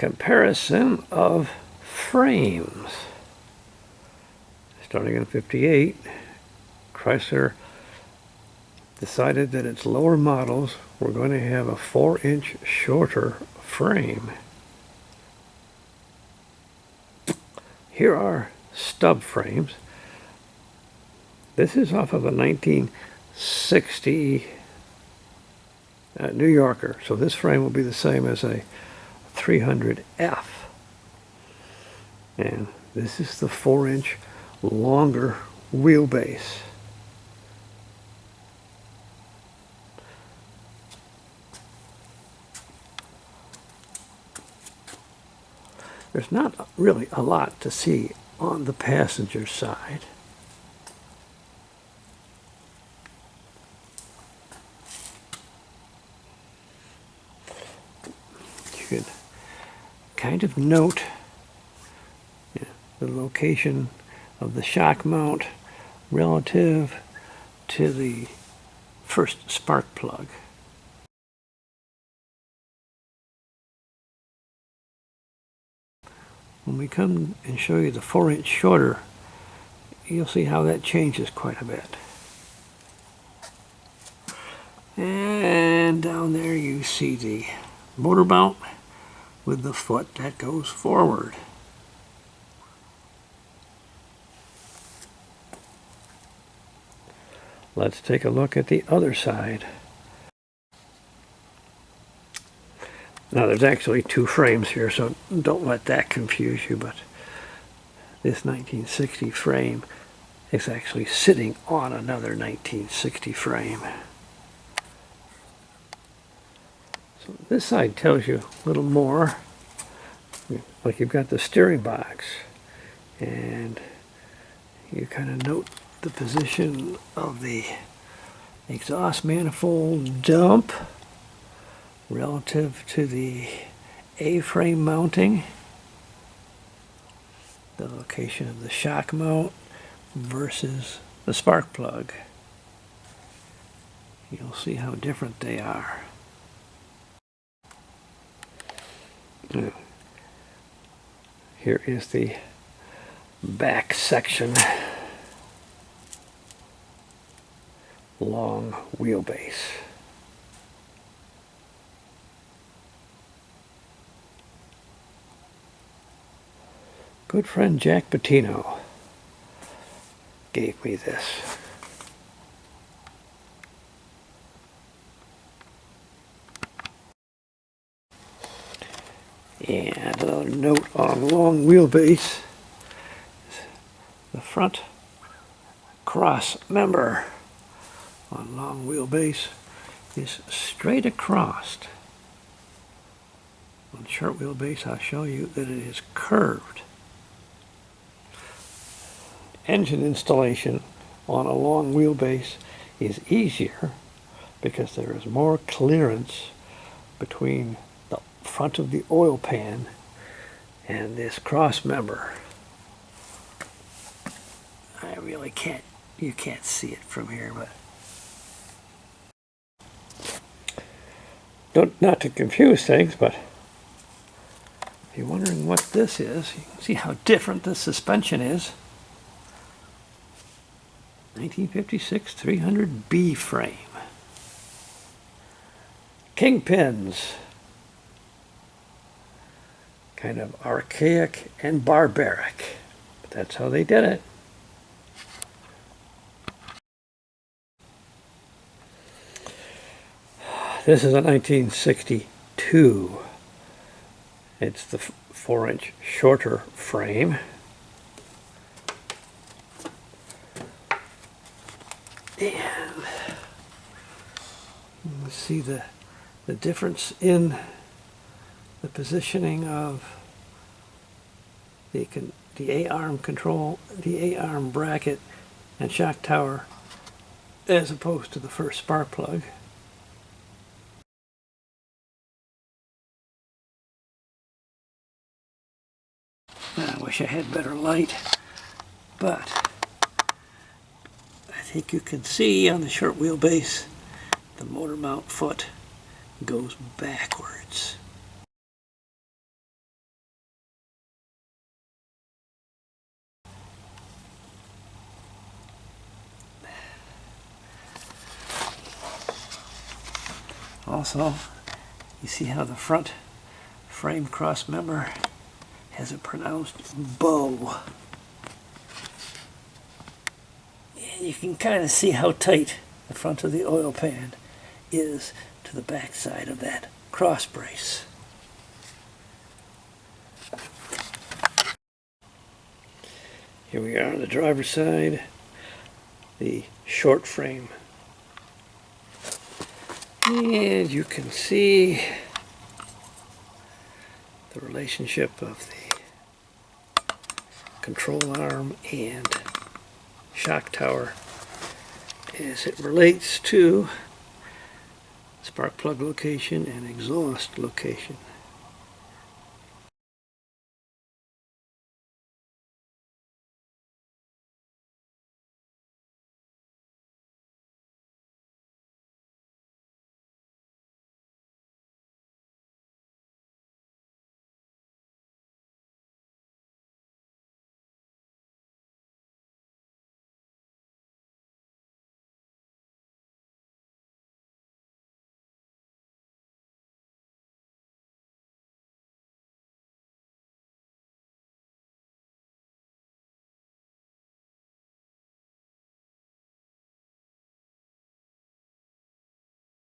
comparison of frames. Starting in '58, Chrysler decided that its lower models were going to have a 4-inch shorter frame. Here are stub frames. This is off of a 1960 New Yorker, so this frame will be the same as a 300F. And this is the 4-inch longer wheelbase. There's not really a lot to see on the passenger side. You could kind of note the location of the shock mount relative to the first spark plug. When we come and show you the 4-inch shorter, you'll see how that changes quite a bit. And down there you see the motor mount with the foot that goes forward. Let's take a look at the other side. Now there's actually two frames here, so don't let that confuse you, but this 1960 frame is actually sitting on another 1960 frame. So this side tells you a little more. Like you've got the steering box, and you kind of note the position of the exhaust manifold dump relative to the A-frame mounting, the location of the shock mount versus the spark plug. You'll see how different they are. Here is the back section. Long wheelbase. Good friend Jack Bettino gave me this. And a note on long wheelbase, the front cross member on long wheelbase is straight across. On short wheelbase, I'll show you that it is curved. Engine installation on a long wheelbase is easier because there is more clearance between the front of the oil pan and this cross member. I really can't, you can't see it from here, but not to confuse things, but if you're wondering what this is, you can see how different the suspension is. 1956 300B frame. Kingpins. Kind of archaic and barbaric, but that's how they did it. This is a 1962. It's the 4-inch shorter frame. And you see the difference in the positioning of the A-arm control, the A-arm bracket and shock tower as opposed to the first spark plug. I wish I had better light, but I think you can see on the short wheelbase the motor mount foot goes backwards. Also, you see how the front frame cross member has a pronounced bow. And you can kind of see how tight the front of the oil pan is to the back side of that cross brace. Here we are on the driver's side, the short frame. And you can see the relationship of the control arm and shock tower as it relates to spark plug location and exhaust location.